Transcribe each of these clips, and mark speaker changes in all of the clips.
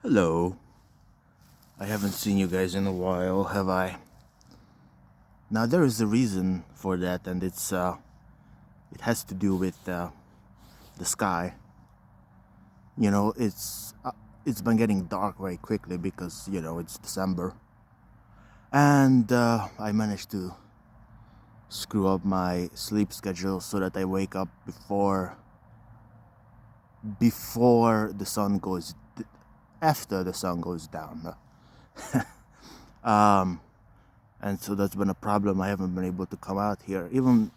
Speaker 1: Hello. I haven't seen you guys in a while, have I? Now there is a reason for that, and it has to do with the sky. You know, it's been getting dark very quickly because it's December, and I managed to screw up my sleep schedule so that I wake up before the sun goes after the sun goes down. um, and so that's been a problem. I haven't been able to come out here. Even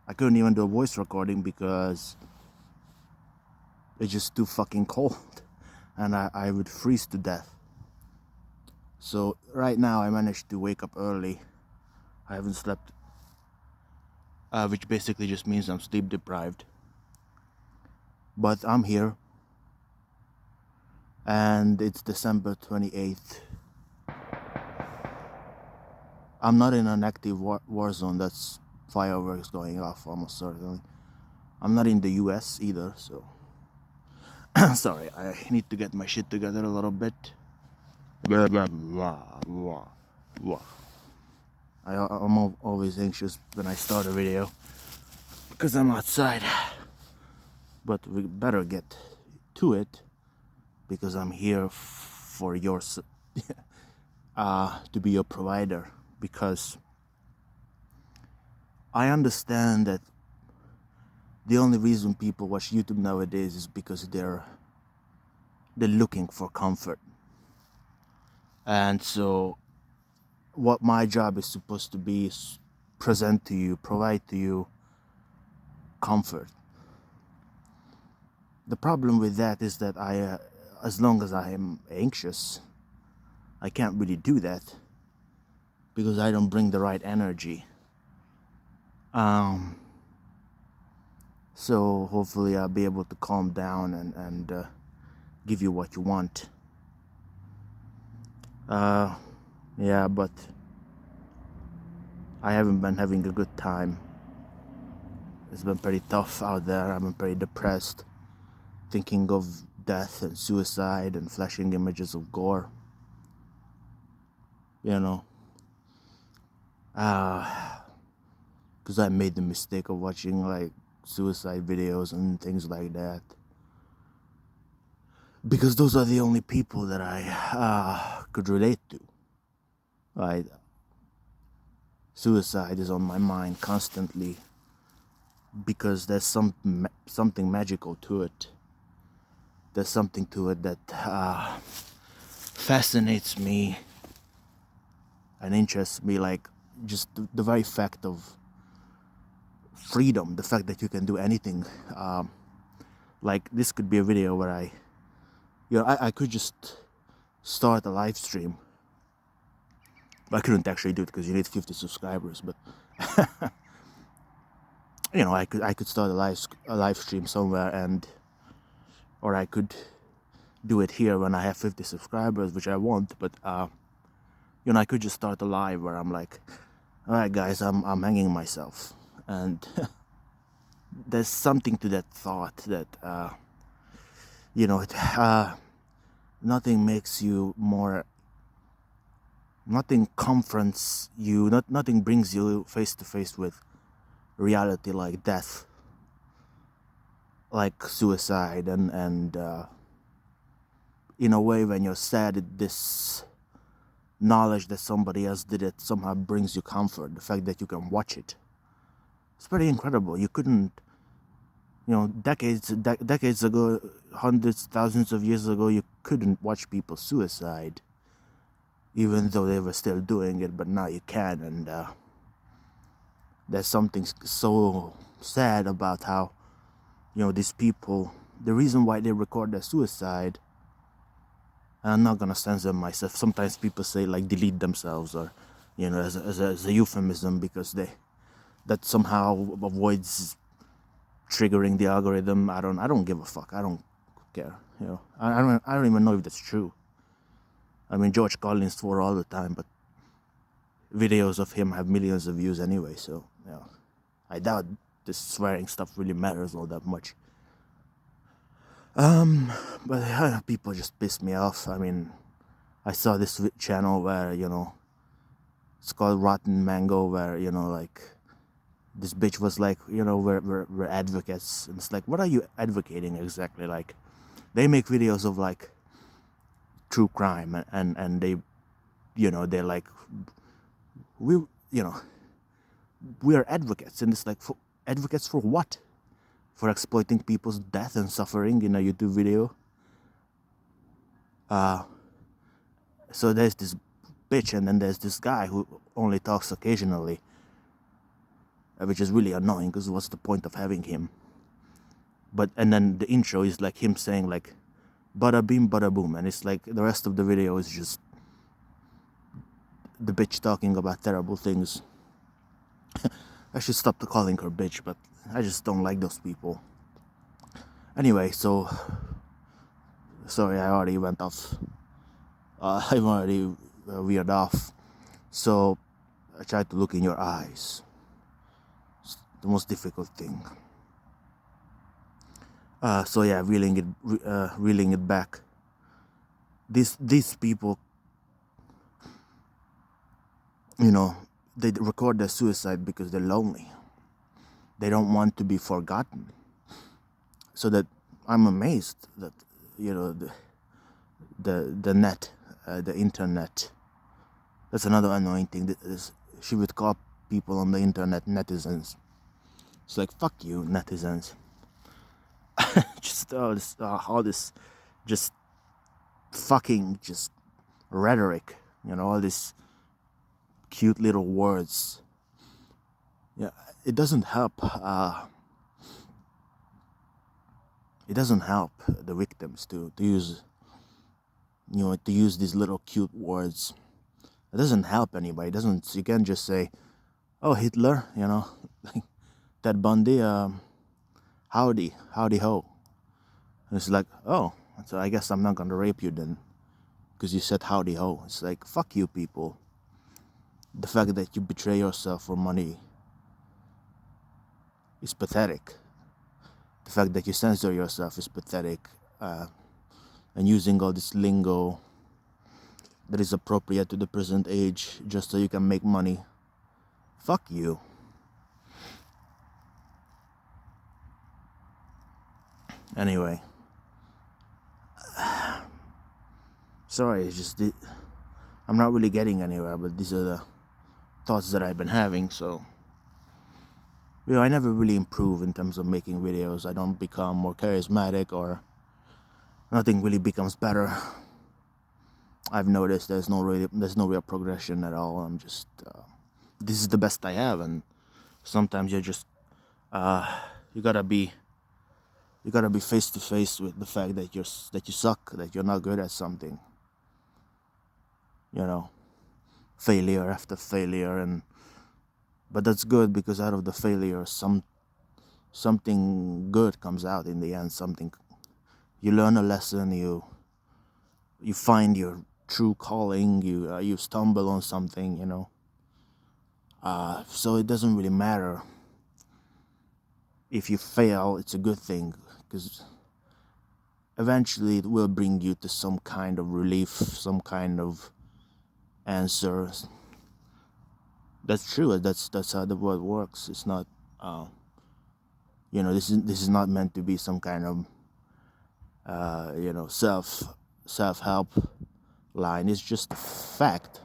Speaker 1: I couldn't even do a voice recording because it's just too fucking cold, and I would freeze to death. So right now I managed to wake up early. I haven't slept, which basically just means I'm sleep deprived. But I'm here, and it's December 28th. I'm not in an active war zone. That's fireworks going off almost certainly. I'm not in the US either, so sorry, I need to get my shit together a little bit. I'm always anxious when I start a video because I'm outside, but we better get to it because I'm here for to be your provider, because I understand that the only reason people watch YouTube nowadays is because they're looking for comfort. And so what my job is supposed to be is present to you, provide to you comfort. The problem with that is that as long as I am anxious, I can't really do that because I don't bring the right energy. So hopefully I'll be able to calm down and give you what you want. Yeah, but I haven't been having a good time. It's been pretty tough out there. I've been pretty depressed, thinking of death and suicide and flashing images of gore. Because I made the mistake of watching like suicide videos and things like that, because those are the only people that I could relate to. Right? Suicide is on my mind constantly because there's something magical to it. There's something to it that fascinates me and interests me, like just the very fact of freedom, the fact that you can do anything. Like this could be a video where I could just start a live stream. I couldn't actually do it because you need 50 subscribers, but I could start a live stream somewhere, or I could do it here when I have 50 subscribers, which I won't. But I could just start a live where I'm like, all right, guys, I'm hanging myself, and there's something to that thought that nothing makes you more. Nothing confronts you. Nothing brings you face to face with reality like death, like suicide, and in a way, when you're sad, this knowledge that somebody else did it somehow brings you comfort. The fact that you can watch it, it's pretty incredible. You couldn't, decades ago, hundreds, thousands of years ago, you couldn't watch people suicide, even though they were still doing it. But now you can, and there's something so sad about how, these people, the reason why they record their suicide, and I'm not gonna censor myself. Sometimes people say like delete themselves, or as a euphemism, because that somehow avoids triggering the algorithm. I don't give a fuck. I don't care. I don't even know if that's true. I mean, George Collins swore all the time, but videos of him have millions of views anyway. So I doubt this swearing stuff really matters all that much. Um, but people just piss me off. I mean, I saw this channel where, it's called Rotten Mango, where, like, this bitch was like, we're advocates. And it's like, what are you advocating exactly? Like, they make videos of, like, true crime, and they, they're like, we, you know, we are advocates. And it's like, for advocates for what? For exploiting people's death and suffering in a YouTube video? So there's this bitch, and then there's this guy who only talks occasionally, which is really annoying, because what's the point of having him? And then the intro is like him saying, like, bada bing bada boom, and it's like the rest of the video is just the bitch talking about terrible things. I should stop calling her bitch, but I just don't like those people. Anyway, so sorry, I already went off. I'm already veered off. So I tried to look in your eyes. It's the most difficult thing. So yeah, reeling it back. These people, they record their suicide because they're lonely. They don't want to be forgotten. So that I'm amazed that the net, the internet. That's another annoying thing. She would call people on the internet netizens. It's like, fuck you, netizens. Just all this, just fucking just rhetoric. All these cute little words. Yeah, it doesn't help. It doesn't help the victims to use these little cute words. It doesn't help anybody. You can't just say, oh, Hitler, like Ted Bundy, howdy ho. And it's like, oh, so I guess I'm not gonna rape you then, because you said howdy ho. It's like, fuck you people. The fact that you betray yourself for money is pathetic. The fact that you censor yourself is pathetic. And using all this lingo that is appropriate to the present age just so you can make money. Fuck you. Anyway. Sorry, I'm not really getting anywhere, but these are the thoughts that I've been having, so I never really improve in terms of making videos. I don't become more charismatic, or nothing really becomes better. I've noticed there's no real progression at all. I'm just this is the best I have, and sometimes you're just you gotta be face to face with the fact that you suck, that you're not good at something. Failure after failure, but that's good, because out of the failure something good comes out in the end. You learn a lesson, you find your true calling, you stumble on something, so it doesn't really matter if you fail. It's a good thing, because eventually it will bring you to some kind of relief, some kind of answer. That's true. That's how the world works. It's not this is not meant to be some kind of self-help line. It's just a fact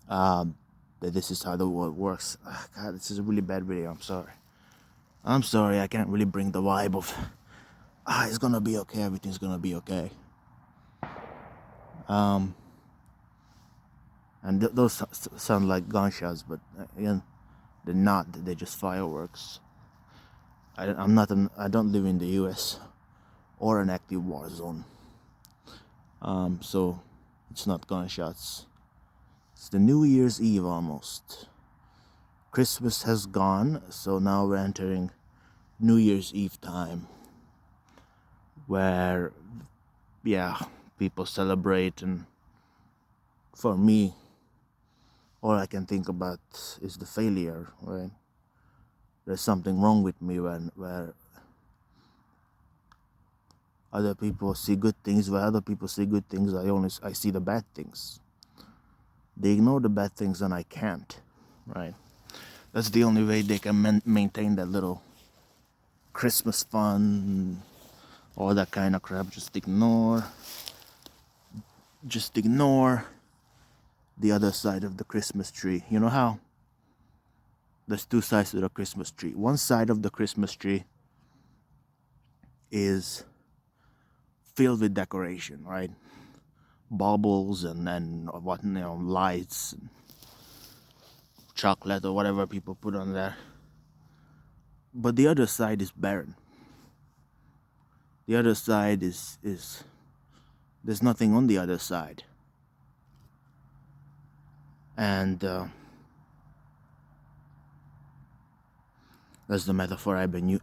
Speaker 1: that this is how the world works. God, this is a really bad video. I'm sorry. I can't really bring the vibe of it's gonna be okay, everything's gonna be okay. And those sound like gunshots, but again, they're not. They're just fireworks. I don't live in the U.S. or an active war zone. So it's not gunshots. It's the New Year's Eve almost. Christmas has gone, so now we're entering New Year's Eve time, where, people celebrate, and for me, all I can think about is the failure, right? There's something wrong with me where Other people see good things. Where other people see good things, I see the bad things. They ignore the bad things, and I can't. Right? That's the only way they can maintain that little Christmas fun, all that kind of crap. Just ignore the other side of the Christmas tree. You know how there's two sides to the Christmas tree. One side of the Christmas tree is filled with decoration, right? Baubles and what, lights, and chocolate or whatever people put on there. But the other side is barren. The other side is there's nothing on the other side. And that's the metaphor I've been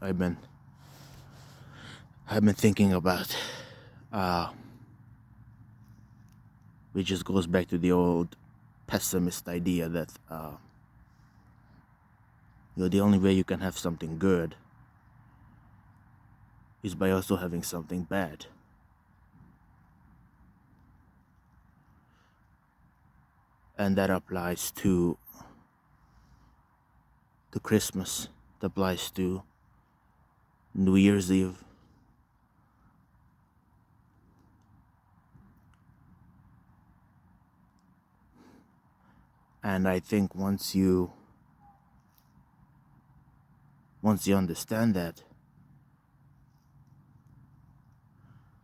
Speaker 1: thinking about. Which just goes back to the old pessimist idea that the only way you can have something good is by also having something bad. And that applies to Christmas. It applies to New Year's Eve. And I think once you understand that,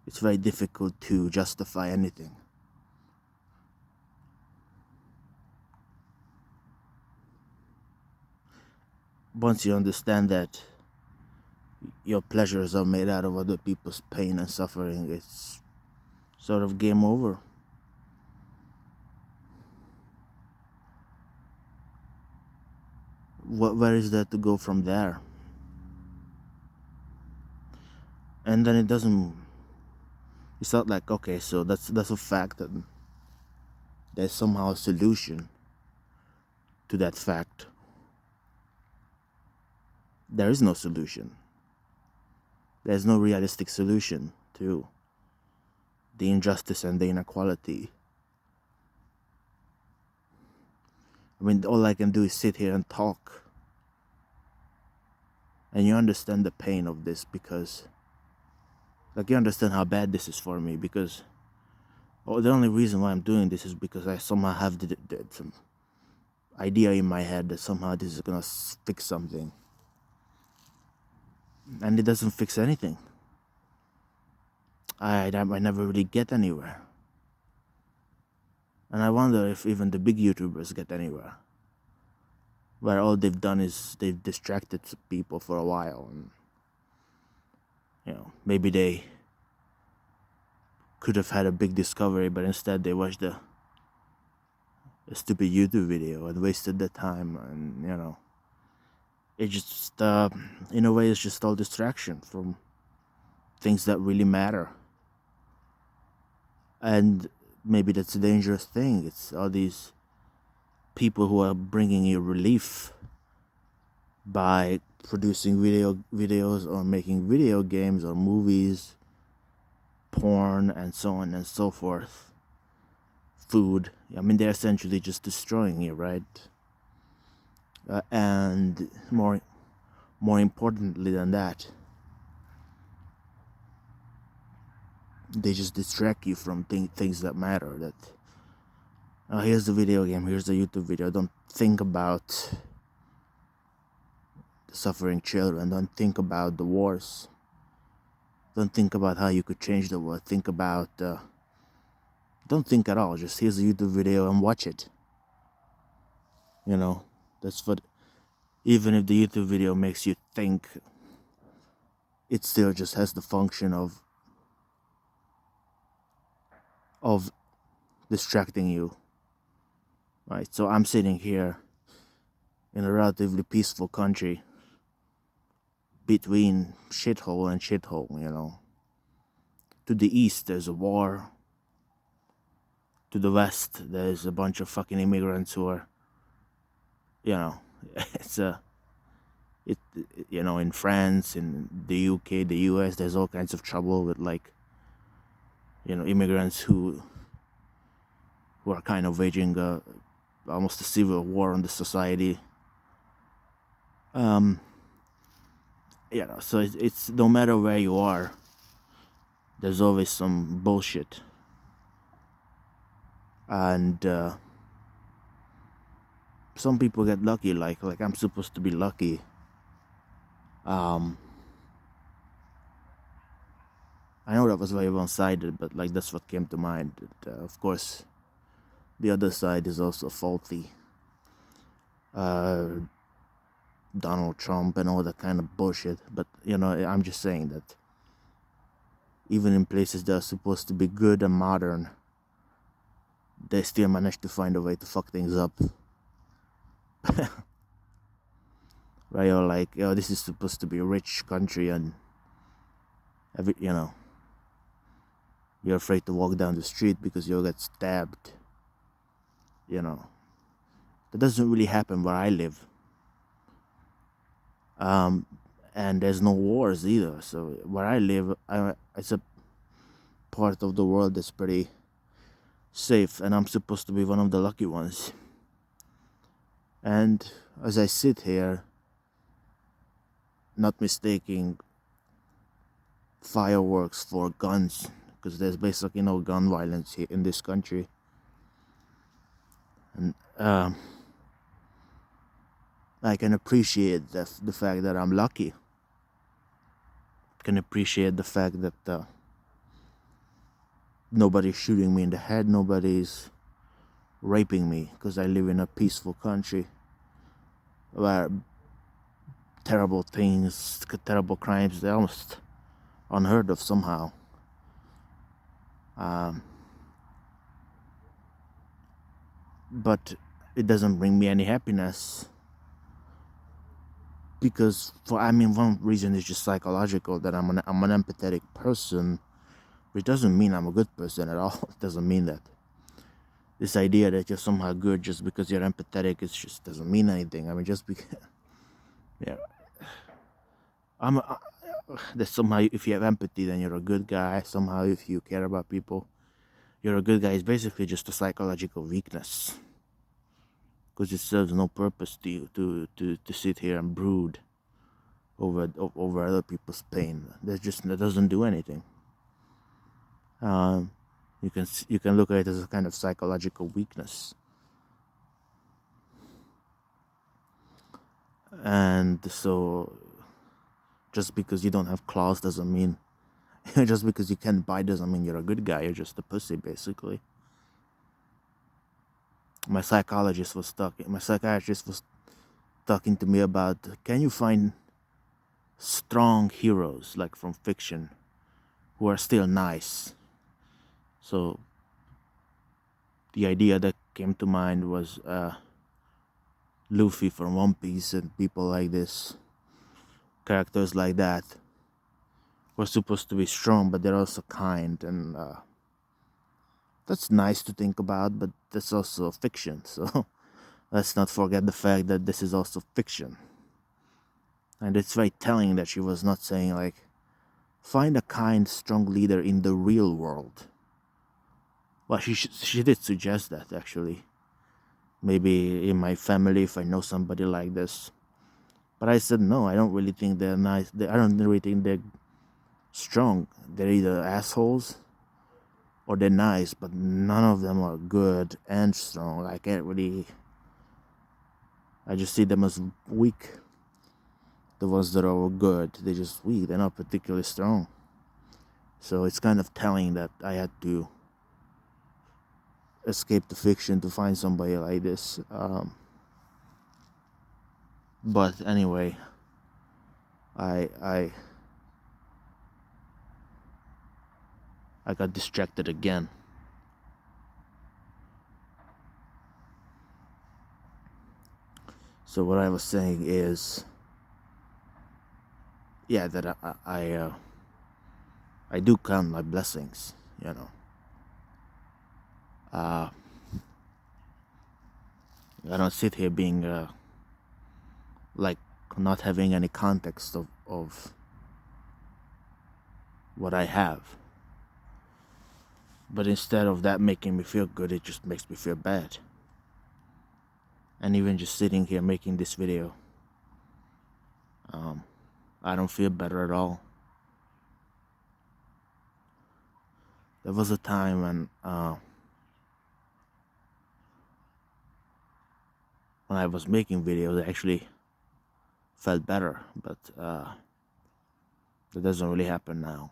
Speaker 1: it's very difficult to justify anything. Once you understand that your pleasures are made out of other people's pain and suffering, it's sort of game over. Where is there to go from there? And then it's not like, okay, so that's a fact, that there's somehow a solution to that fact. There is no solution. There's no realistic solution to the injustice and the inequality. I mean, all I can do is sit here and talk. And you understand the pain of this because, you understand how bad this is for me, because the only reason why I'm doing this is because I somehow have some idea in my head that somehow this is gonna fix something. And it doesn't fix anything. I never really get anywhere. And I wonder if even the big YouTubers get anywhere. Where all they've done is they've distracted people for a while. And, maybe they could have had a big discovery, but instead they watched a stupid YouTube video and wasted their time. And, it just, in a way, it's just all distraction from things that really matter. And maybe that's a dangerous thing. It's all these people who are bringing you relief by producing videos or making video games or movies, porn, and so on and so forth. Food. I mean, they're essentially just destroying you, right? And more importantly than that, they just distract you from things that matter. That here's the video game, here's the YouTube video. Don't think about the suffering children. Don't think about the wars. Don't think about how you could change the world. Don't think at all. Just here's a YouTube video and watch it. That's what. Even if the YouTube video makes you think, it still just has the function of distracting you, right? So I'm sitting here in a relatively peaceful country between shithole and shithole. To the east there's a war. To the west there's a bunch of fucking immigrants who are, in France, in the UK, the US, there's all kinds of trouble with immigrants who are kind of waging almost a civil war on the society. Um, so it's no matter where you are, there's always some bullshit, and some people get lucky, like I'm supposed to be lucky. I know that was very one-sided, but like that's what came to mind. Of course, the other side is also faulty. Donald Trump and all that kind of bullshit. But I'm just saying that even in places that are supposed to be good and modern, they still manage to find a way to fuck things up. Right? Or like, this is supposed to be a rich country, and you're afraid to walk down the street because you'll get stabbed. That doesn't really happen where I live. And there's no wars either. So where I live, it's a part of the world that's pretty safe, and I'm supposed to be one of the lucky ones. And as I sit here, not mistaking fireworks for guns, because there's basically no gun violence here in this country, and I can appreciate the fact that I'm lucky. Can appreciate the fact that nobody's shooting me in the head, nobody's raping me, because I live in a peaceful country where terrible things, terrible crimes, they're almost unheard of somehow. But it doesn't bring me any happiness, because one reason is just psychological, that I'm an empathetic person, which doesn't mean I'm a good person at all. It doesn't mean that. This idea that you're somehow good just because you're empathetic, it just doesn't mean anything. I mean, just because, yeah, that somehow if you have empathy, then you're a good guy. Somehow, if you care about people, you're a good guy. It's basically just a psychological weakness, because it serves no purpose to you to sit here and brood over other people's pain. That doesn't do anything. You can look at it as a kind of psychological weakness, and so just because you don't have claws doesn't mean just because you can't bite doesn't mean you're a good guy. You're just a pussy, basically. My psychiatrist was talking to me about, can you find strong heroes like from fiction who are still nice? So the idea that came to mind was Luffy from One Piece and people like this. Characters like that were supposed to be strong, but they're also kind, and that's nice to think about, but that's also fiction. So let's not forget the fact that this is also fiction. And it's very telling that she was not saying like, find a kind, strong leader in the real world. Well, she did suggest that, actually. Maybe in my family, if I know somebody like this. But I said no. I don't really think they're nice. I don't really think they're strong. They're either assholes or they're nice, but none of them are good and strong. I just see them as weak. The ones that are good, they're just weak. They're not particularly strong. So it's kind of telling that I had to escape the fiction to find somebody like this. But anyway, I got distracted again. So what I was saying is, yeah, that I do count my blessings, I don't sit here being like not having any context of what I have. But instead of that making me feel good, it just makes me feel bad. And even just sitting here making this video, I don't feel better at all. There was a time when I was making videos, I actually felt better, but that doesn't really happen now.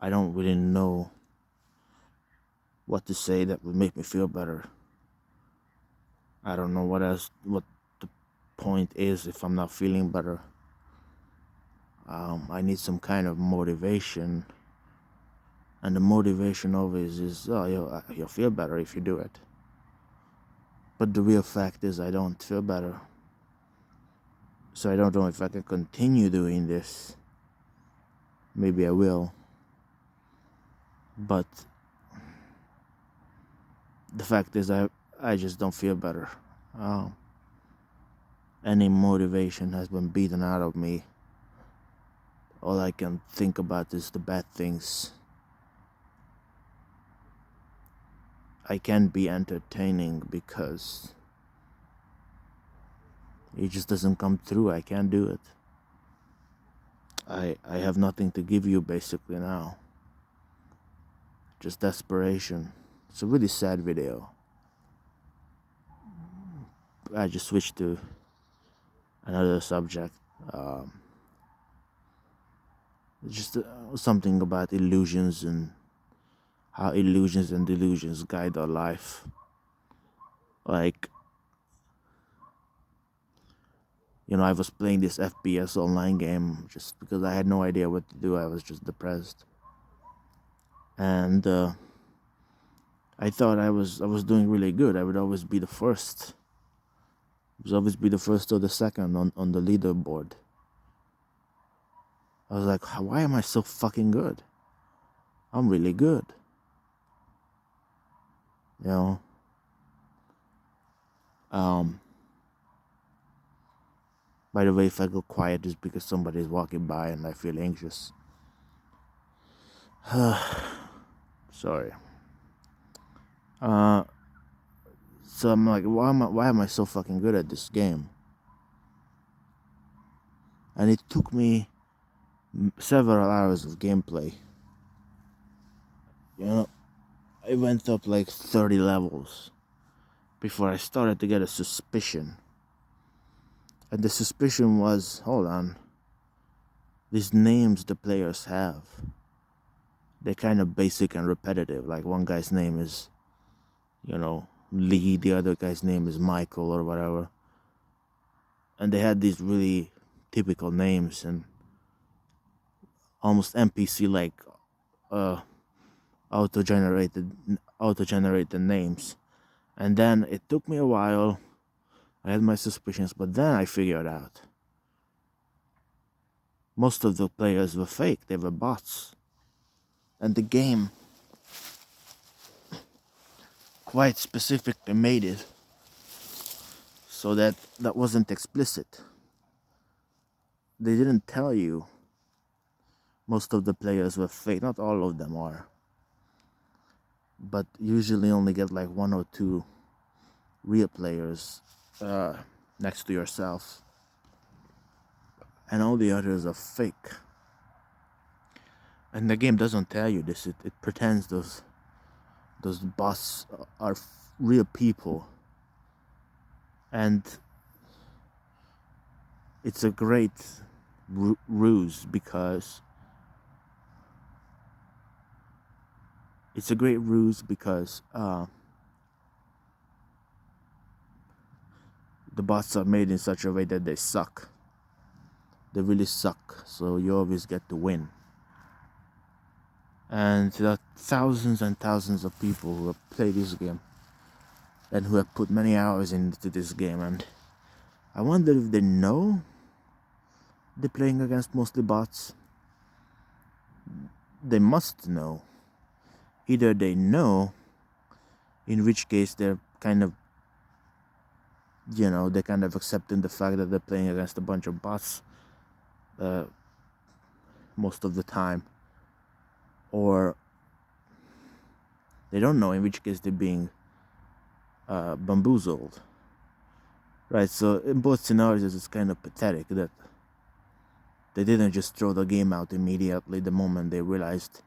Speaker 1: I don't really know what to say that would make me feel better. I don't know what the point is if I'm not feeling better. I need some kind of motivation, and the motivation always is, oh, you'll feel better if you do it. But the real fact is I don't feel better. So I don't know if I can continue doing this. Maybe I will. But the fact is I just don't feel better. Any motivation has been beaten out of me. All I can think about is the bad things. I can't be entertaining because it just doesn't come through. I can't do it. I have nothing to give you basically now. Just desperation. It's a really sad video. I just switched to another subject. Just something about illusions and how illusions and delusions guide our life. Like, I was playing this FPS online game just because I had no idea what to do. I was just depressed. And I thought I was doing really good. I would always be the first. I would always be the first or the second on the leaderboard. I was like, why am I so fucking good? I'm really good. By the way, if I go quiet, it's because somebody's walking by and I feel anxious. Sorry. So I'm like, why am I so fucking good at this game? And it took me several hours of gameplay. I went up like 30 levels before I started to get a suspicion. And the suspicion was, hold on, these names the players have, they're kind of basic and repetitive. Like one guy's name is, Lee, the other guy's name is Michael or whatever. And they had these really typical names and almost NPC like auto-generated names. And then it took me a while. I had my suspicions, but then I figured out most of the players were fake. They were bots. And the game quite specifically made it so that wasn't explicit. They didn't tell you most of the players were fake. Not all of them are. But usually only get like one or two real players next to yourself. And all the others are fake. And the game doesn't tell you this. It pretends those bots are real people. And it's a great ruse because the bots are made in such a way that they suck. They really suck, so you always get to win. And there are thousands and thousands of people who have played this game and who have put many hours into this game, and I wonder if they know they're playing against mostly bots. They must know. Either they know, in which case they're kind of accepting the fact that they're playing against a bunch of bots most of the time, or they don't know, in which case they're being bamboozled, right? So in both scenarios, it's kind of pathetic that they didn't just throw the game out immediately the moment they realized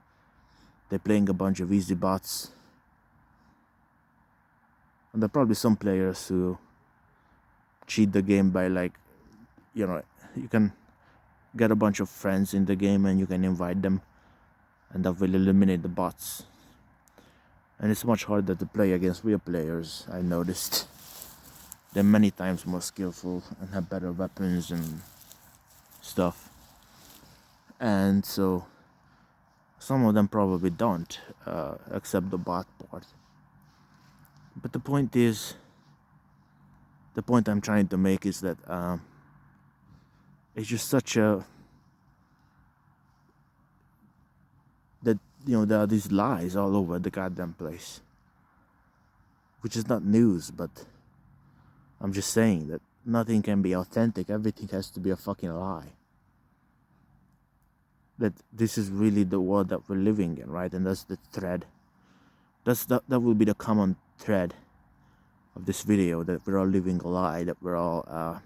Speaker 1: they're playing a bunch of easy bots. And there are probably some players who cheat the game by, like, you can get a bunch of friends in the game and you can invite them, and that will eliminate the bots. And it's much harder to play against real players, I noticed. They're many times more skillful and have better weapons and stuff. And so some of them probably don't accept the bot part. But the point I'm trying to make is that it's just such a that there are these lies all over the goddamn place, which is not news, but I'm just saying that nothing can be authentic. Everything has to be a fucking lie. That this is really the world that we're living in, right? And that's the thread. That will be the common thread of this video, that we're all living a lie, that we're all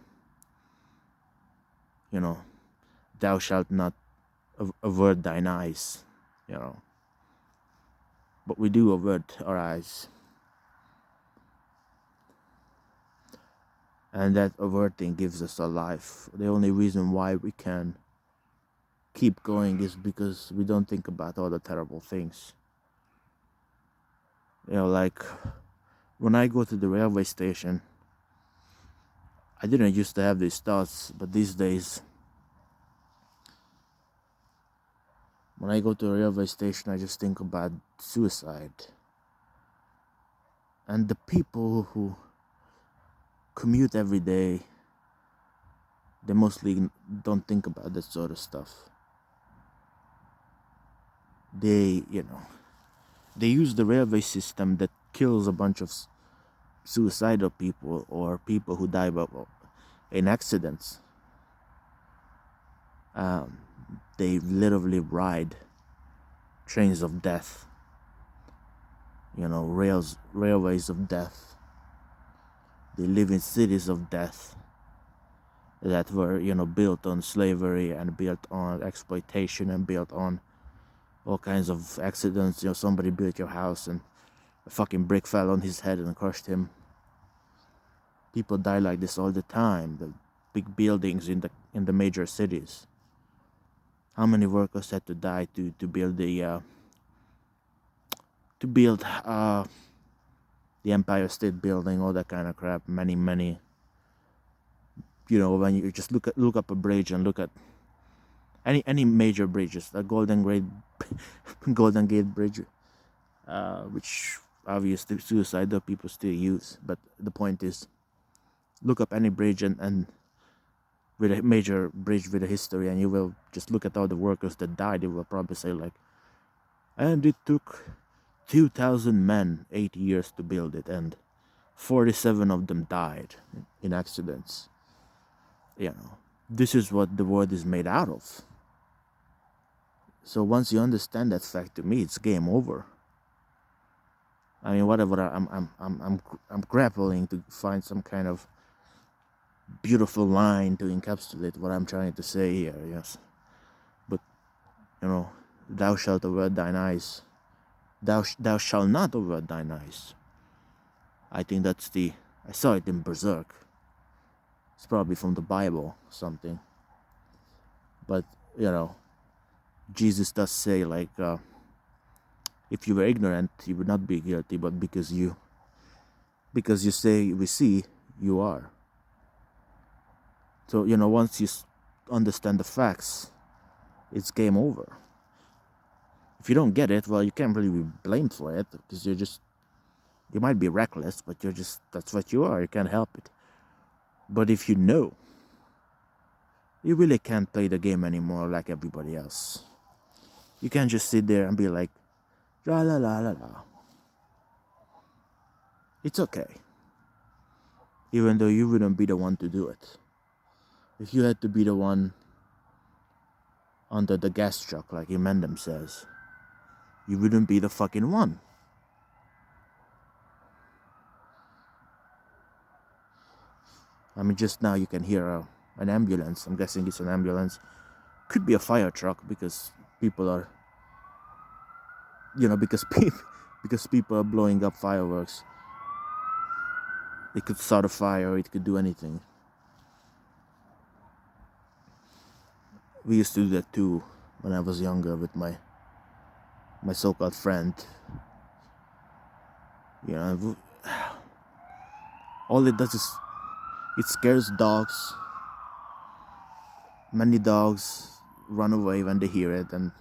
Speaker 1: thou shalt not avert thine eyes, but we do avert our eyes, and that averting gives us a life. The only reason why we can keep going is because we don't think about all the terrible things. Like when I go to the railway station, I didn't used to have these thoughts, but these days when I go to a railway station, I just think about suicide. And the people who commute every day, they mostly don't think about that sort of stuff. They use the railway system that kills a bunch of suicidal people or people who die in accidents. They literally ride trains of death, railways of death. They live in cities of death that were, built on slavery and built on exploitation and built on all kinds of accidents. Somebody built your house and a fucking brick fell on his head and crushed him. People die like this all the time. The big buildings in the major cities. How many workers had to die to build the Empire State Building, all that kind of crap? Many. When you just look up a bridge and look at any major bridges, the Golden Gate Bridge, which obviously suicidal people still use. But the point is, look up any bridge and with a major bridge with a history, and you will just look at all the workers that died. You will probably say, like, and it took 2,000 men 8 years to build it, and 47 of them died in accidents. This is what the world is made out of. So once you understand that fact, to me, it's game over. I mean, whatever. I'm grappling to find some kind of beautiful line to encapsulate what I'm trying to say here. Yes, but thou shalt avert thine eyes. Thou shalt not avert thine eyes. I think I saw it in Berserk. It's probably from the Bible, something. But Jesus does say, like, if you were ignorant, you would not be guilty, but because you say we see, you are. So once you understand the facts, it's game over. If you don't get it, well, you can't really be blamed for it, because you might be reckless, but that's what you are. You can't help it. But if you know, you really can't play the game anymore like everybody else. You can't just sit there and be like, la la la la la. It's okay. Even though you wouldn't be the one to do it. If you had to be the one under the gas truck, like Emendem says, you wouldn't be the fucking one. I mean, just now you can hear an ambulance. I'm guessing it's an ambulance. Could be a fire truck because people are, because people are blowing up fireworks. It could start a fire. It could do anything. We used to do that too when I was younger with my so-called friend. You know, all it does is it scares dogs. Many dogs run away when they hear it, and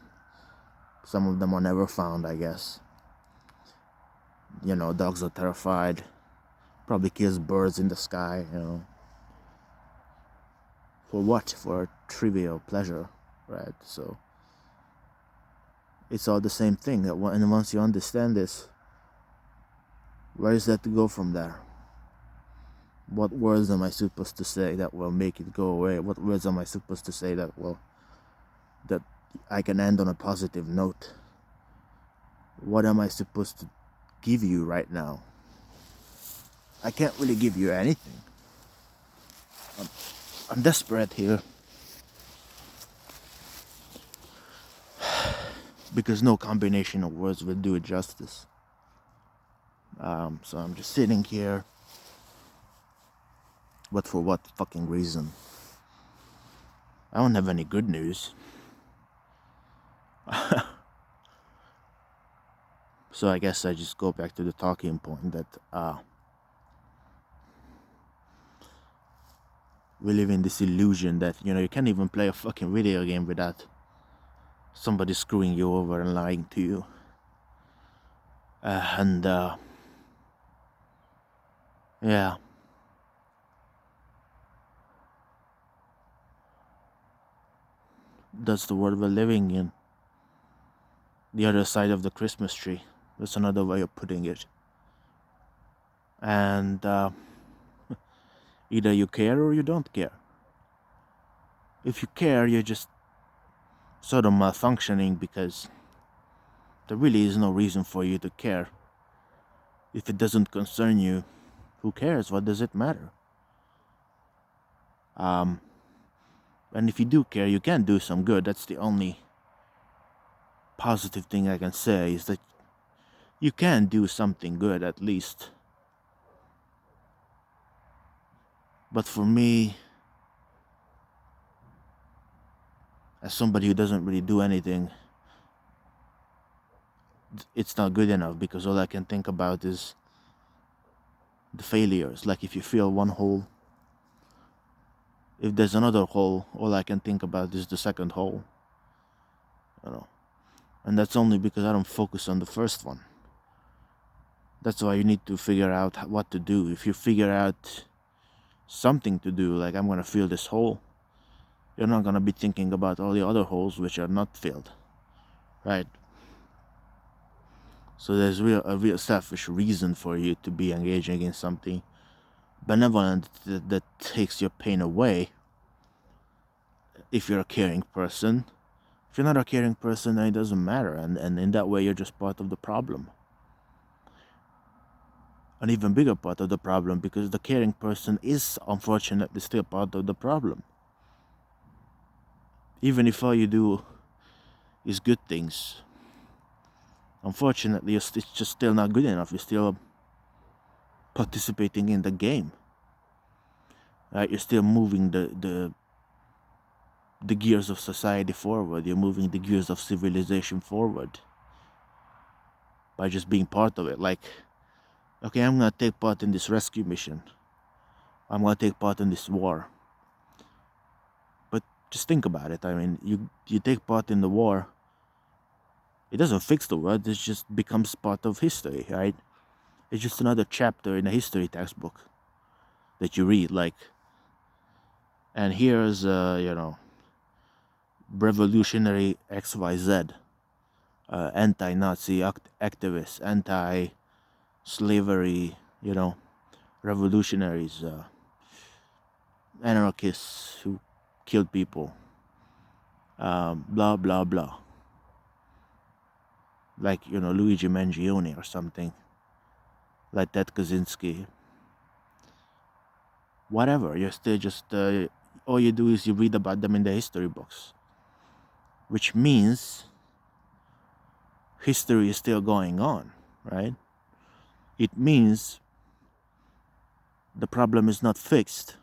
Speaker 1: some of them are never found, I guess. Dogs are terrified. Probably kills birds in the sky, For what? For trivial pleasure, right? So it's all the same thing. And once you understand this, where is that to go from there? What words am I supposed to say that will make it go away? What words am I supposed to say that I can end on a positive note? What am I supposed to give you right now? I can't really give you anything. I'm desperate here. Because no combination of words will do it justice. So I'm just sitting here. But for what fucking reason? I don't have any good news. So I guess I just go back to the talking point that we live in this illusion that, you can't even play a fucking video game without somebody screwing you over and lying to you. Yeah. That's the world we're living in. The other side of the Christmas tree. That's another way of putting it. And either you care or you don't care. If you care, you're just sort of malfunctioning because there really is no reason for you to care. If it doesn't concern you, who cares? What does it matter? And if you do care, you can do some good. That's the only positive thing I can say, is that you can do something good at least. But for me, as somebody who doesn't really do anything, it's not good enough, because all I can think about is the failures. Like, if you fill one hole, if there's another hole, all I can think about is the second hole. And that's only because I don't focus on the first one. That's why you need to figure out what to do. If you figure out something to do, like, I'm gonna fill this hole, you're not gonna be thinking about all the other holes which are not filled, right? So there's a real selfish reason for you to be engaging in something benevolent that takes your pain away. If you're a caring person. If you're not a caring person, then it doesn't matter, and in that way you're just part of the problem. An even bigger part of the problem, because the caring person is unfortunately still part of the problem. Even if all you do is good things, unfortunately it's just still not good enough. You're still participating in the game, right? You're still moving the gears of society forward. You're moving the gears of civilization forward by just being part of it. Like, okay, I'm gonna take part in this rescue mission. I'm gonna take part in this war. But just think about it. I mean, you take part in the war. It doesn't fix the world. It just becomes part of history, right? It's just another chapter in a history textbook that you read. Like, and here's revolutionary XYZ, anti-Nazi activists, anti-slavery, revolutionaries, anarchists who killed people, blah blah blah. like Luigi Mangione or something, like Ted Kaczynski. Whatever, you're still just all you do is you read about them in the history books, which means history is still going on, right? It means the problem is not fixed,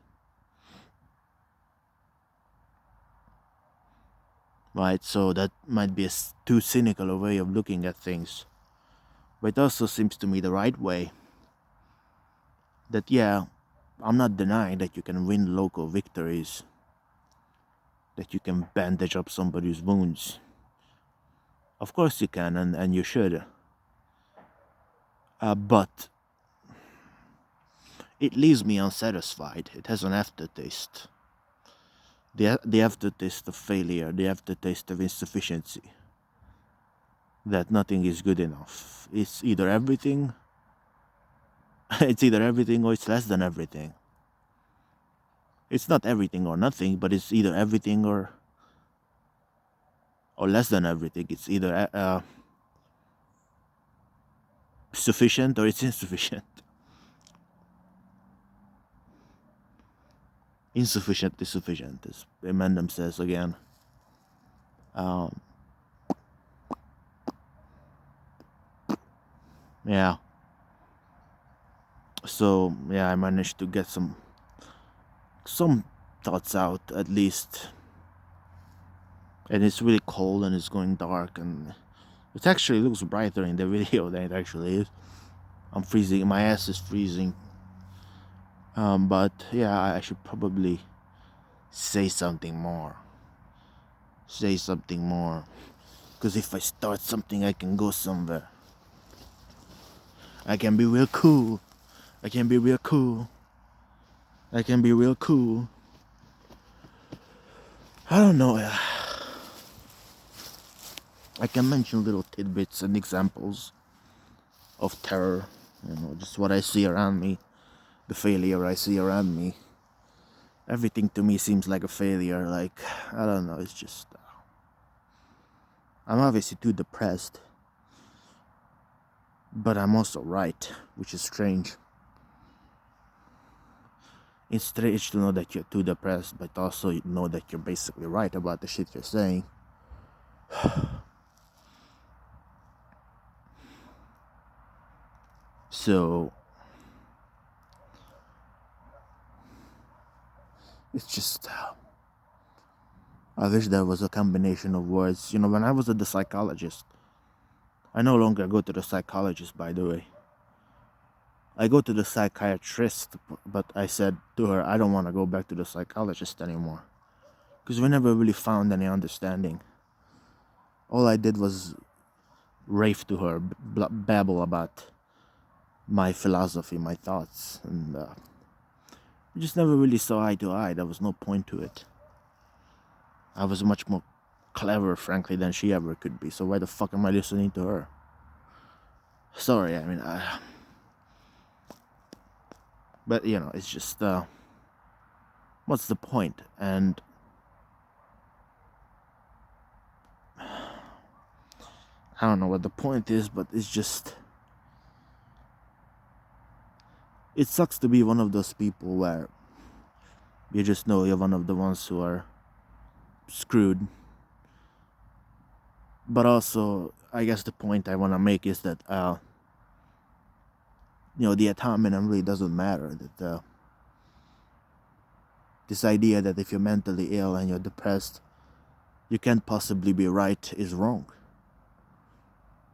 Speaker 1: right? So that might be a too cynical a way of looking at things, but it also seems to me the right way. That yeah, I'm not denying that you can win local victories, that you can bandage up somebody's wounds. Of course you can, and you should. But it leaves me unsatisfied. It has an aftertaste. The aftertaste of failure, the aftertaste of insufficiency. That nothing is good enough. It's either everything, it's either everything or it's less than everything. It's not everything or nothing, but it's either everything or less than everything. It's either sufficient or it's insufficient. Insufficient is sufficient, as Emendum says again. Yeah. So yeah, I managed to get some thoughts out at least. And it's really cold and it's going dark, and it actually looks brighter in the video than it actually is. I'm freezing. My ass is freezing. But yeah, I should probably say something more. Because if I start something, I can go somewhere. I can be real cool. I can be real cool. I don't know. I can mention little tidbits and examples of terror. Just what I see around me. The failure I see around me. Everything to me seems like a failure. Like, I don't know. It's just... I'm obviously too depressed. But I'm also right, which is strange. It's strange to know that you're too depressed, but also you know that you're basically right about the shit you're saying. So it's just... I wish there was a combination of words. When I was at the psychologist, I no longer go to the psychologist, by the way. I go to the psychiatrist, but I said to her, I don't want to go back to the psychologist anymore. Because we never really found any understanding. All I did was rave to her, babble about my philosophy, my thoughts, and we just never really saw eye to eye. There was no point to it. I was much more clever, frankly, than she ever could be, so why the fuck am I listening to her? Sorry, I mean, but it's just, what's the point? And I don't know what the point is, but it's just... It sucks to be one of those people where you just know you're one of the ones who are screwed. But also, I guess the point I want to make is that, the autonomy really doesn't matter. That this idea that if you're mentally ill and you're depressed, you can't possibly be right is wrong.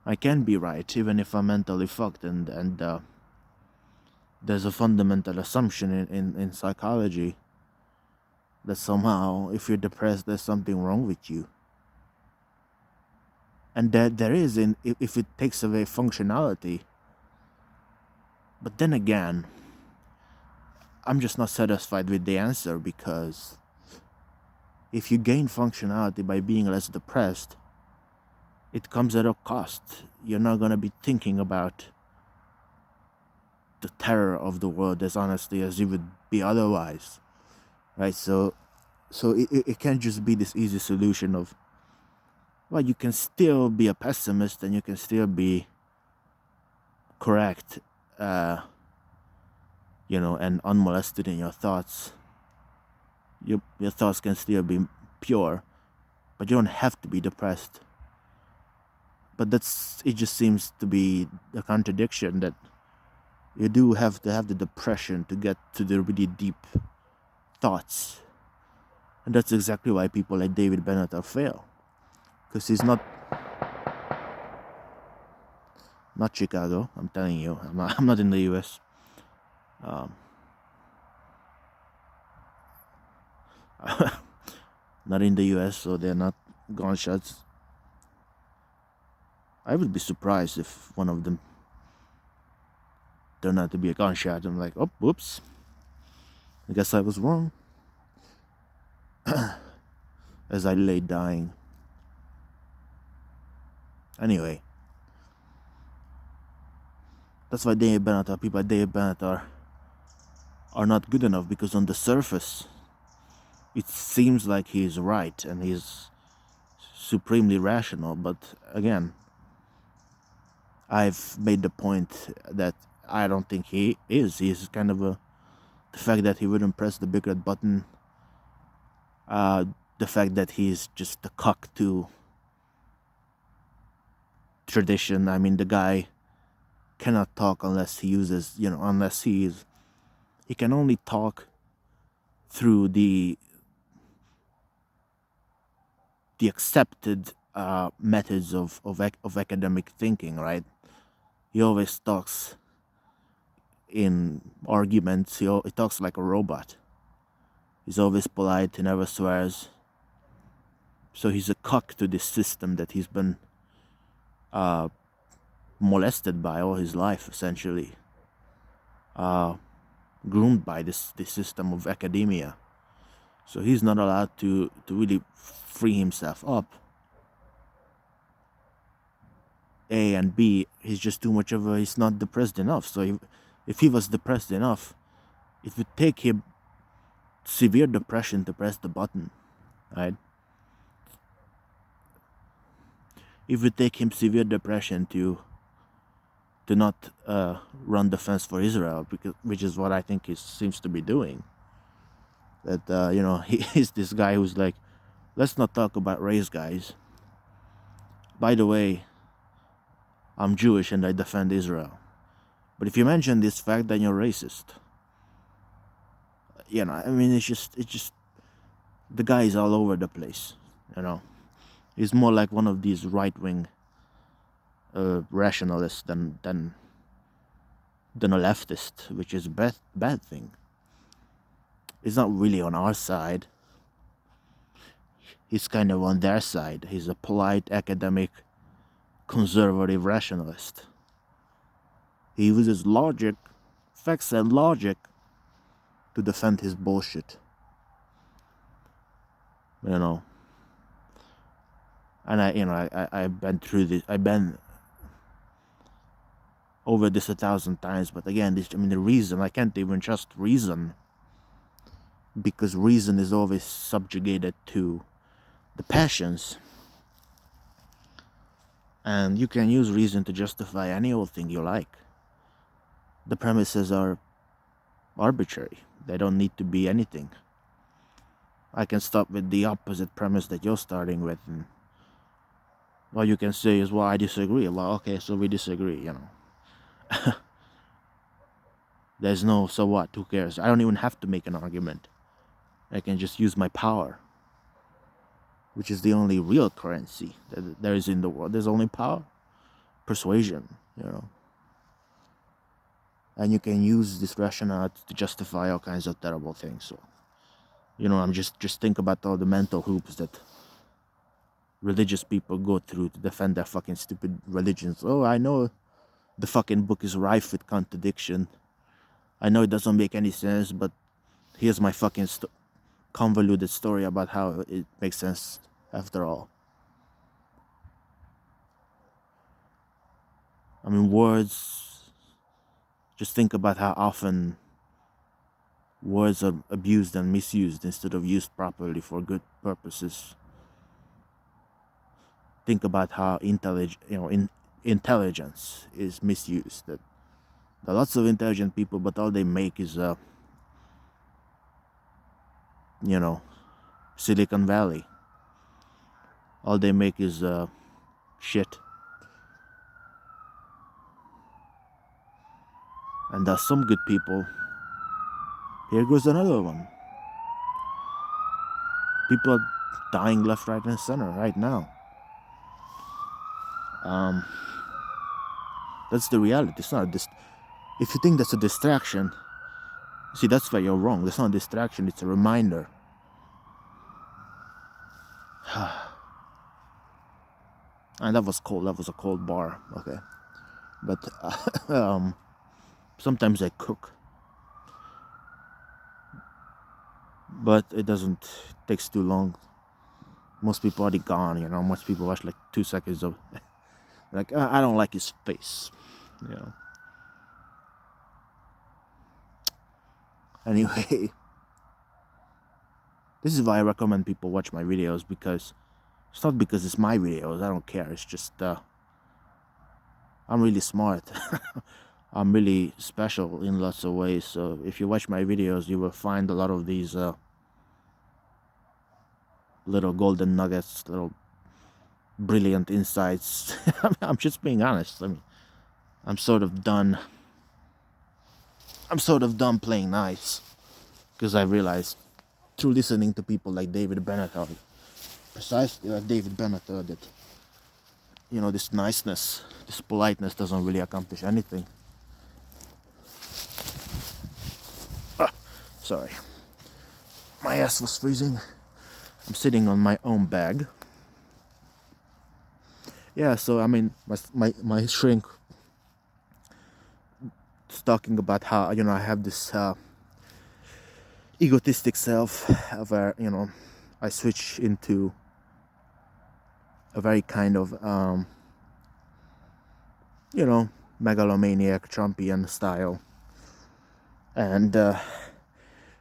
Speaker 1: I can be right even if I'm mentally fucked, and there's a fundamental assumption in psychology that somehow if you're depressed there's something wrong with you. And that there is if it takes away functionality. But then again, I'm just not satisfied with the answer, because if you gain functionality by being less depressed, it comes at a cost. You're not going to be thinking about the terror of the world as honestly as you would be otherwise, right? So it can't just be this easy solution of well, you can still be a pessimist and you can still be correct, uh, and unmolested in your thoughts. Your thoughts can still be pure, but you don't have to be depressed. But it just seems to be a contradiction that you do have to have the depression to get to the really deep thoughts. And that's exactly why people like David Benatar fail. Because he's not Chicago, I'm telling you. I'm not in the US. Not in the US, so they're not gunshots. I would be surprised if one of them turned out to be a gunshot. I'm like, oh, whoops. I guess I was wrong. As I lay dying. Anyway. That's why people like David Benatar are not good enough, because on the surface, it seems like he's right and he's supremely rational. But again, I've made the point that I don't think he is. He's kind of the fact that he wouldn't press the big red button, the fact that he's just a cock to tradition. I mean, the guy cannot talk unless he uses, unless he can only talk through the accepted methods of academic thinking, right? He always talks in arguments. He talks like a robot. He's always polite. He never swears. So he's a cock to this system that he's been molested by all his life, essentially. Groomed by this system of academia. So he's not allowed to really free himself up. A and B, he's just too much of he's not depressed enough. So if he was depressed enough, it would take him severe depression to press the button, right? It would take him severe depression to not run defense for Israel, which is what I think he seems to be doing. That he's this guy who's like, let's not talk about race, guys. By the way, I'm Jewish and I defend Israel. But if you mention this fact, then you're racist. I mean, it's just the guy is all over the place. He's more like one of these right-wing rationalists than a leftist, which is a bad thing. He's not really on our side. He's kind of on their side. He's a polite, academic, conservative rationalist. He uses logic, facts and logic, to defend his bullshit. And I've been through this. I've been over this 1,000 times. But again, the reason, I can't even trust reason, because reason is always subjugated to the passions. And you can use reason to justify any old thing you like. The premises are arbitrary. They don't need to be anything. I can start with the opposite premise that you're starting with, and what you can say is, well, I disagree. Well, okay, so we disagree, There's no so what, who cares? I don't even have to make an argument. I can just use my power, which is the only real currency that there is in the world. There's only power, persuasion, And you can use this rationale to justify all kinds of terrible things. So, I'm just think about all the mental hoops that religious people go through to defend their fucking stupid religions. Oh, I know the fucking book is rife with contradiction. I know it doesn't make any sense, but here's my fucking convoluted story about how it makes sense after all. I mean, words, just think about how often words are abused and misused instead of used properly for good purposes. think about how intelligence is misused. That there are lots of intelligent people, but all they make is you know, Silicon Valley. All they make is shit. And there's some good people. Here goes another one. People are dying left, right, and center right now. That's the reality. It's not if you think that's a distraction, see, that's why you're wrong. That's not a distraction. It's a reminder. And that was cold. That was a cold bar. Okay, but sometimes I cook, but it takes too long. Most people already gone. Most people watch like 2 seconds of, like, I don't like his face. Anyway, this is why I recommend people watch my videos, because it's not because it's my videos. I don't care. It's just I'm really smart. I'm really special in lots of ways. So if you watch my videos, you will find a lot of these little golden nuggets, little brilliant insights. I'm just being honest. I mean, I'm sort of done playing nice, because I realized through listening to people like David Bennett, precisely like David Bennett, that this niceness, this politeness doesn't really accomplish anything. Sorry, my ass was freezing. I'm sitting on my own bag. Yeah, so I mean, my shrink is talking about how I have this egotistic self, where I switch into a very kind of megalomaniac Trumpian style, and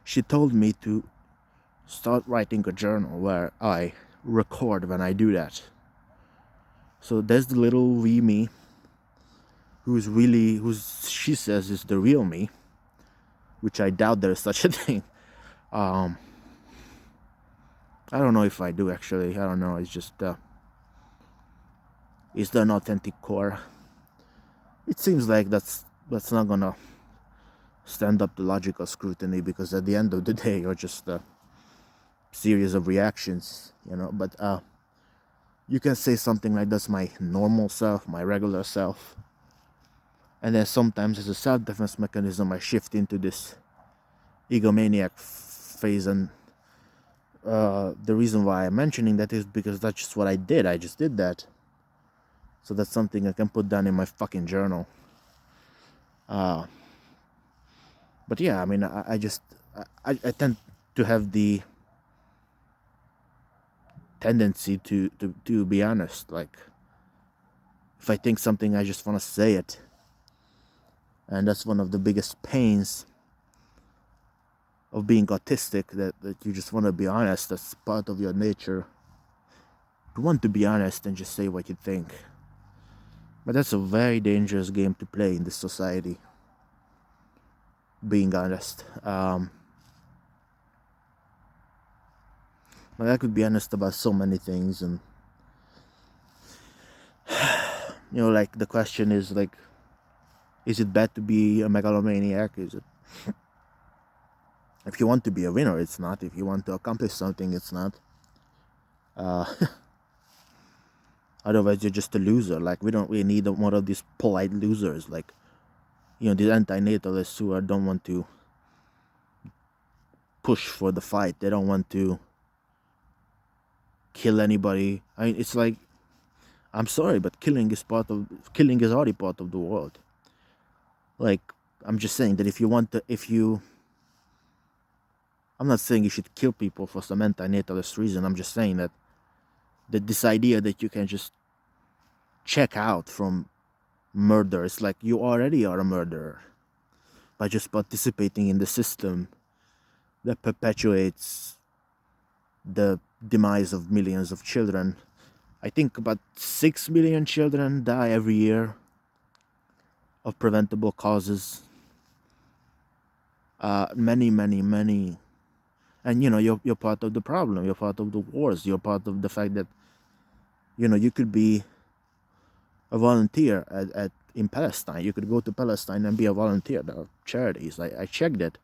Speaker 1: she told me to start writing a journal where I record when I do that. So there's the little wee me who's she says is the real me, which I doubt there is such a thing. I don't know if I do, actually. I don't know. It's just is there an authentic core? It seems like that's not gonna stand up to logical scrutiny, because at the end of the day, you're just a series of reactions, But you can say something like, that's my normal self, my regular self. And then sometimes, as a self-defense mechanism, I shift into this egomaniac phase. And the reason why I'm mentioning that is because that's just what I did. I just did that. So that's something I can put down in my fucking journal. But yeah, I mean, I tend to have the tendency to be honest. Like, if I think something, I just want to say it. And that's one of the biggest pains of being autistic, that you just want to be honest. That's part of your nature. You want to be honest and just say what you think. But that's a very dangerous game to play in this society, being honest. But I could be honest about so many things, and like, the question is, like, is it bad to be a megalomaniac? Is it? If you want to be a winner, it's not. If you want to accomplish something, it's not. Otherwise, you're just a loser. Like, we don't really need one of these polite losers, like, these anti-natalists who don't want to push for the fight. They don't want to kill anybody. I mean, it's like, I'm sorry, but killing is already part of the world. Like, I'm just saying that I'm not saying you should kill people for some anti-natalist reason. I'm just saying that this idea that you can just check out from murder, it's like you already are a murderer by just participating in the system that perpetuates the demise of millions of children. I think about 6 million children die every year of preventable causes. Many. And you're part of the problem. You're part of the wars. You're part of the fact that you could be a volunteer in Palestine. You could go to Palestine and be a volunteer. There are charities. I checked it.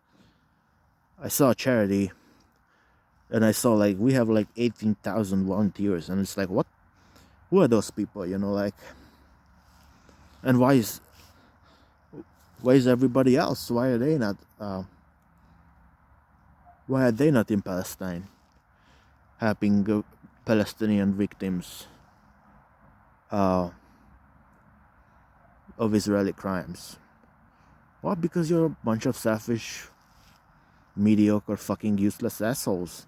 Speaker 1: I saw a charity, and I saw like we have like 18,000 volunteers, and it's like, what? Who are those people? And why is everybody else? Why are they not? Why are they not in Palestine, helping Palestinian victims of Israeli crimes? Well, because you're a bunch of selfish, mediocre, fucking useless assholes.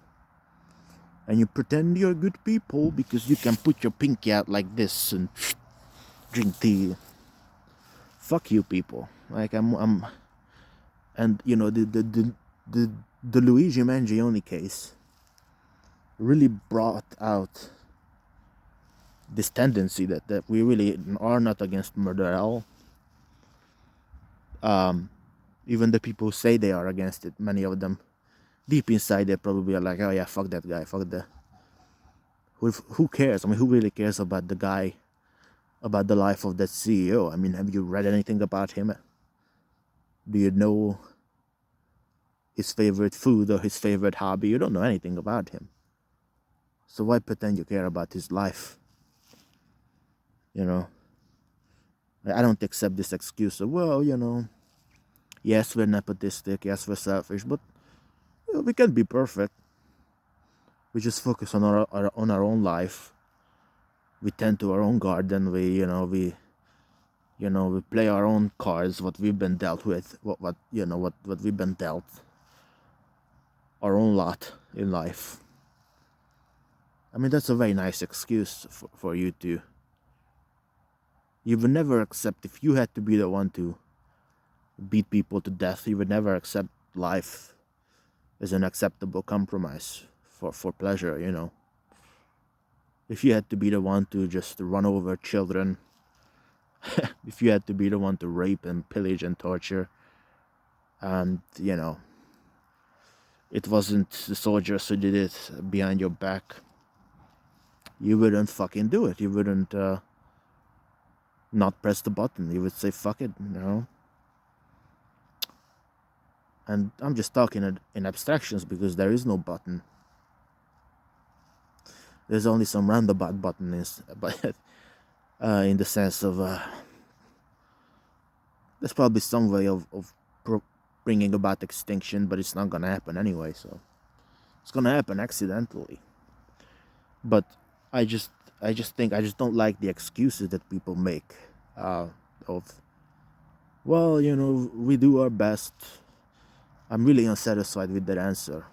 Speaker 1: And you pretend you're good people because you can put your pinky out like this and drink tea. Fuck you, people. Like and the Luigi Mangione case really brought out this tendency that we really are not against murder at all. Even the people who say they are against it, many of them, deep inside, they probably are like, oh yeah, fuck that guy, fuck the. Who cares? I mean, who really cares about the guy, about the life of that CEO? I mean, have you read anything about him? Do you know his favorite food or his favorite hobby? You don't know anything about him. So why pretend you care about his life? I don't accept this excuse of, well, yes, we're nepotistic, yes, we're selfish, but we can't be perfect. We just focus on our own life. We tend to our own garden. We play our own cards, what we've been dealt with, what we've been dealt, our own lot in life. I mean, that's a very nice excuse for you to. You would never accept, if you had to be the one to beat people to death, you would never accept life as an acceptable compromise for pleasure, If you had to be the one to just run over children, if you had to be the one to rape and pillage and torture, and, it wasn't the soldiers who did it behind your back, you wouldn't fucking do it. You wouldn't not press the button. You would say, fuck it, And I'm just talking in abstractions because there is no button. There's only some roundabout buttons, but in the sense of there's probably some way of bringing about extinction, but it's not gonna happen anyway. So it's gonna happen accidentally. But I just don't like the excuses that people make of, well, we do our best. I'm really unsatisfied with that answer,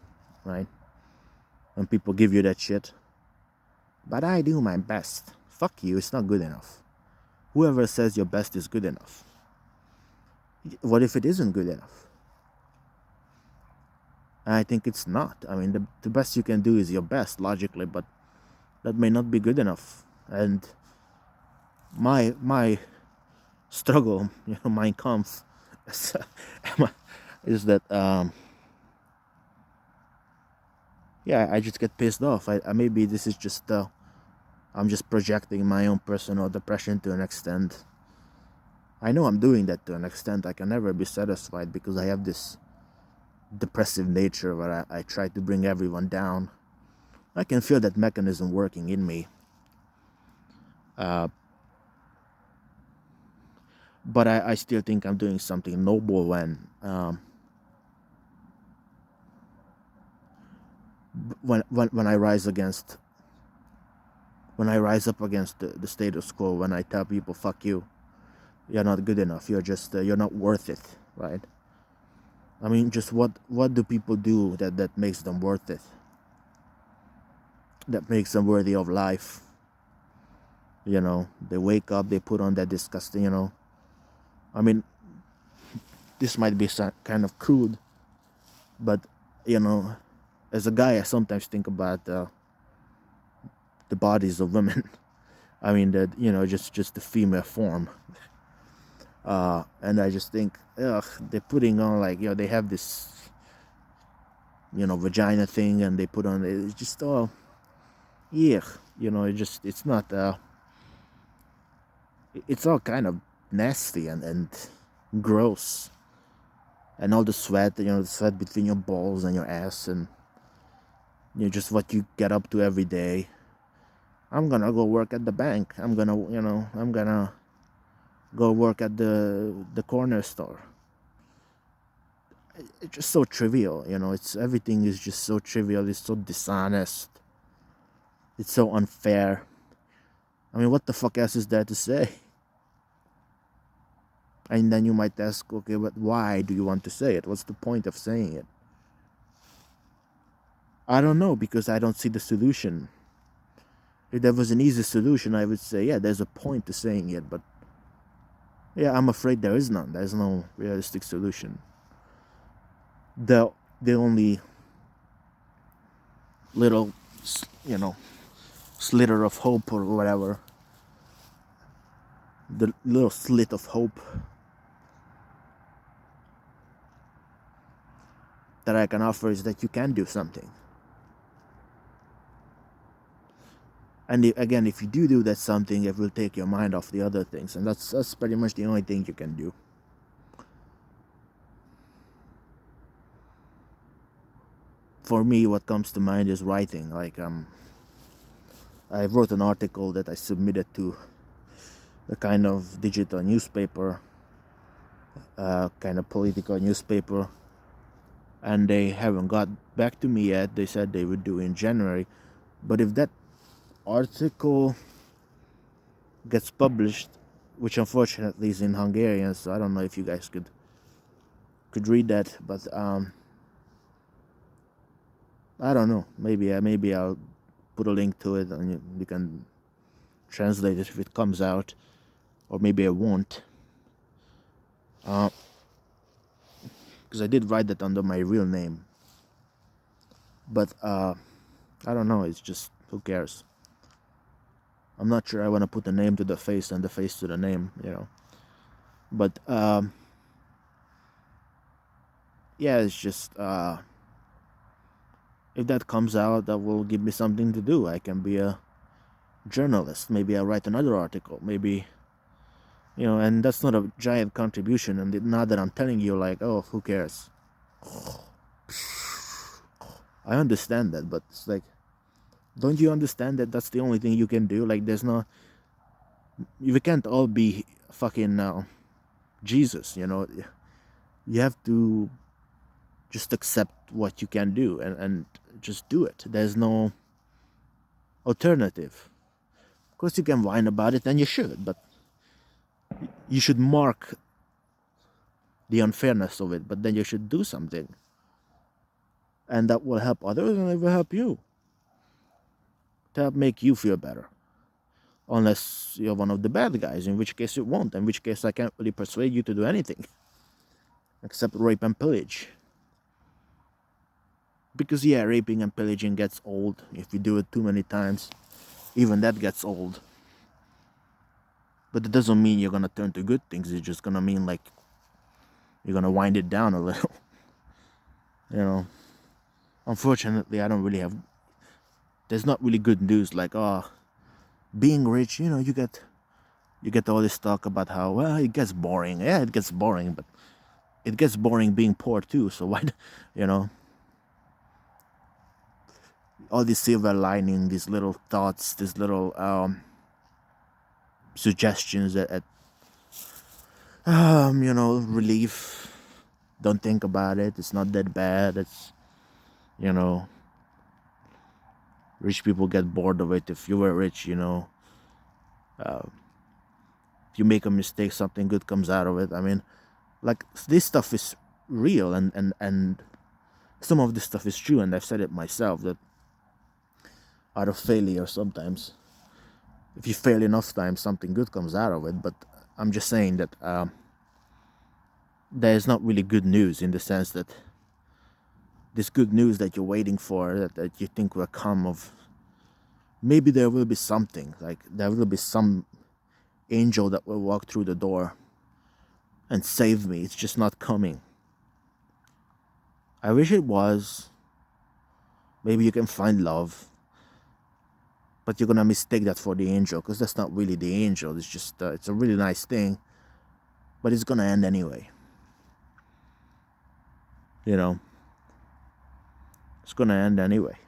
Speaker 1: right? When people give you that shit. But I do my best. Fuck you, it's not good enough. Whoever says your best is good enough. What if it isn't good enough? I think it's not. I mean, the best you can do is your best, logically, but that may not be good enough. And my struggle, Mein Kampf, is that I just get pissed off. I maybe this is just I'm just projecting my own personal depression to an extent. I know I'm doing that to an extent. I can never be satisfied because I have this depressive nature where I try to bring everyone down. I can feel that mechanism working in me. But I still think I'm doing something noble when I rise against, when I rise up against the status quo, when I tell people, fuck you, you're not good enough, you're just you're not worth it, right? I mean, just what do people do that makes them worth it, that makes them worthy of life? They wake up, they put on that disgusting, I mean, this might be kind of crude, but as a guy, I sometimes think about the bodies of women I mean, that, just the female form. And I just think, ugh, they're putting on, like, they have this, vagina thing, and they put on, it's just all, yeah, it's not, it's all kind of nasty and gross. And all the sweat, the sweat between your balls and your ass, and just what you get up to every day. I'm gonna go work at the bank. I'm gonna go work at the corner store. It's just so trivial, it's everything is just so trivial. It's so dishonest. It's so unfair. I mean, what the fuck else is there to say? And then you might ask, okay, but why do you want to say it? What's the point of saying it? I don't know, because I don't see the solution. If there was an easy solution, I would say, yeah, there's a point to saying it, but yeah, I'm afraid there is none. There's no realistic solution. The only little, slither of hope or whatever, the little slit of hope that I can offer is that you can do something. And again, if you do that something, it will take your mind off the other things, and that's pretty much the only thing you can do. For me, what comes to mind is writing. Like, I wrote an article that I submitted to a kind of digital newspaper, kind of political newspaper, and they haven't got back to me yet. They said they would do in January, but if that article gets published, which unfortunately is in Hungarian, so I don't know if you guys could read that, but I don't know. Maybe I'll put a link to it, and you can translate it if it comes out, or maybe I won't. Because I did write that under my real name, but I don't know. It's just, who cares? I'm not sure I want to put the name to the face and the face to the name, But yeah, it's just if that comes out, that will give me something to do. I can be a journalist. Maybe I'll write another article. Maybe, and that's not a giant contribution. And not that I'm telling you, like, oh, who cares? I understand that, but it's like, don't you understand that that's the only thing you can do? Like, we can't all be fucking Jesus, You have to just accept what you can do, and just do it. There's no alternative. Of course, you can whine about it, and you should, but you should mark the unfairness of it, but then you should do something. And that will help others, and it will help you. To help make you feel better. Unless you're one of the bad guys, in which case it won't. In which case I can't really persuade you to do anything. Except rape and pillage. Because yeah, raping and pillaging gets old. If you do it too many times, even that gets old. But it doesn't mean you're gonna turn to good things. It's just gonna mean, like, you're gonna wind it down a little. Unfortunately, I don't really have... There's not really good news, like, being rich, you get all this talk about how, well, it gets boring. Yeah, it gets boring, but it gets boring being poor too. So why, all these silver lining, these little thoughts, these little suggestions that relief. Don't think about it. It's not that bad. It's, rich people get bored of it. If you were rich, if you make a mistake, something good comes out of it. I mean, like, this stuff is real, and some of this stuff is true, and I've said it myself, that out of failure, sometimes, if you fail enough times, something good comes out of it. But I'm just saying that there's not really good news, in the sense that this good news that you're waiting for, that you think will come of maybe there will be something, like there will be some angel that will walk through the door and save me. It's just not coming. I wish it was. Maybe you can find love, but you're gonna mistake that for the angel, because that's not really the angel. It's just it's a really nice thing, but it's gonna end anyway. You know, it's gonna end anyway.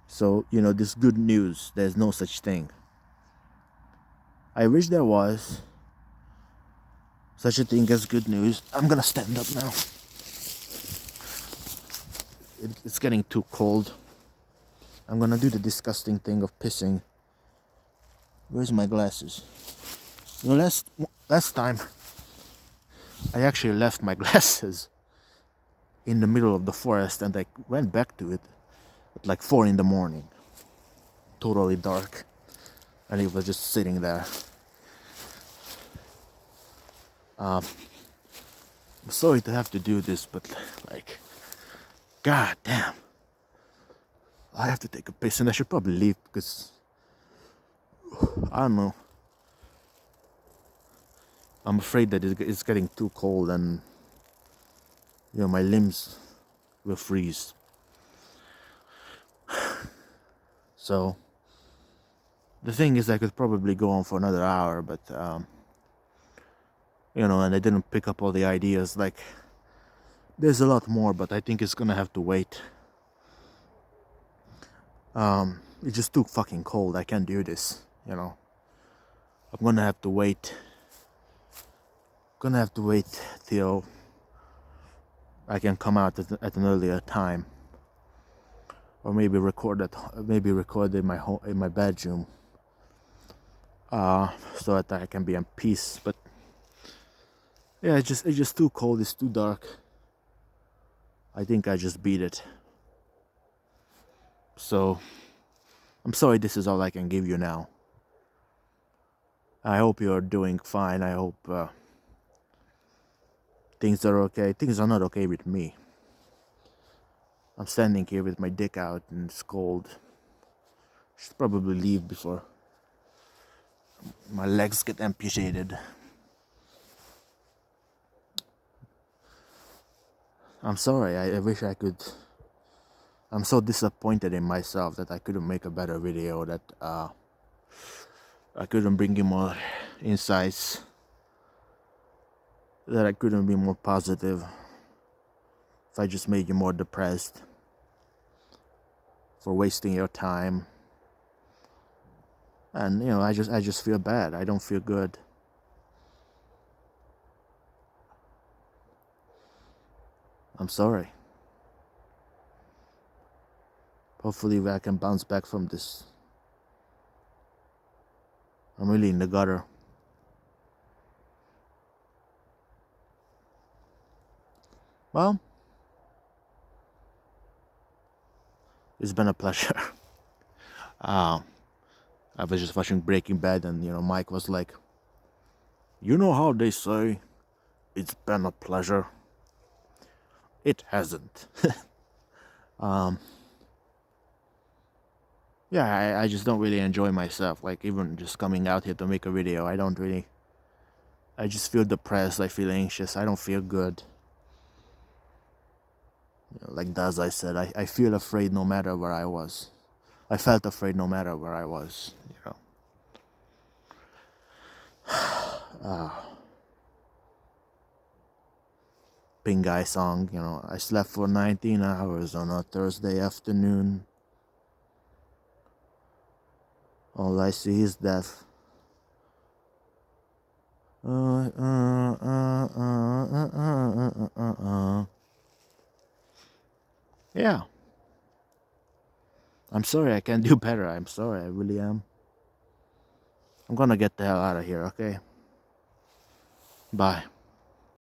Speaker 1: So, this good news, there's no such thing. I wish there was such a thing as good news. I'm gonna stand up now. It's getting too cold. I'm gonna do the disgusting thing of pissing. Where's my glasses? Last time I actually left my glasses in the middle of the forest, and I went back to it at like 4 in the morning. Totally dark. And it was just sitting there. I'm sorry to have to do this, but like, god damn. I have to take a piss, and I should probably leave because I don't know. I'm afraid that it's getting too cold, and my limbs will freeze. So the thing is, I could probably go on for another hour, but and I didn't pick up all the ideas. Like, there's a lot more, but I think it's gonna have to wait. It's just too fucking cold. I can't do this, I'm gonna have to wait. Till I can come out at an earlier time, or maybe record in my bedroom, so that I can be in peace. But yeah, it's just too cold. It's too dark. I think I just beat it. So I'm sorry, this is all I can give you now. I hope you're doing fine. I hope things are okay. Things are not okay with me. I'm standing here with my dick out and it's cold. Should probably leave before my legs get amputated. I'm sorry. I wish I could. I'm so disappointed in myself that I couldn't make a better video, that I couldn't bring you more insights, that I couldn't be more positive, if I just made you more depressed for wasting your time. And I just feel bad. I don't feel good. I'm sorry. Hopefully I can bounce back from this. I'm really in the gutter. Well, it's been a pleasure. I was just watching Breaking Bad, and Mike was like, how they say it's been a pleasure? It hasn't. Yeah, I just don't really enjoy myself. Like, even just coming out here to make a video, I just feel depressed. I feel anxious. I don't feel good. Like Daz, I said, I feel afraid no matter where I was. I felt afraid no matter where I was, Pink Guy song, I slept for 19 hours on a Thursday afternoon. All I see is death. Yeah. I'm sorry, I can't do better. I'm sorry, I really am. I'm gonna get the hell out of here, okay? Bye.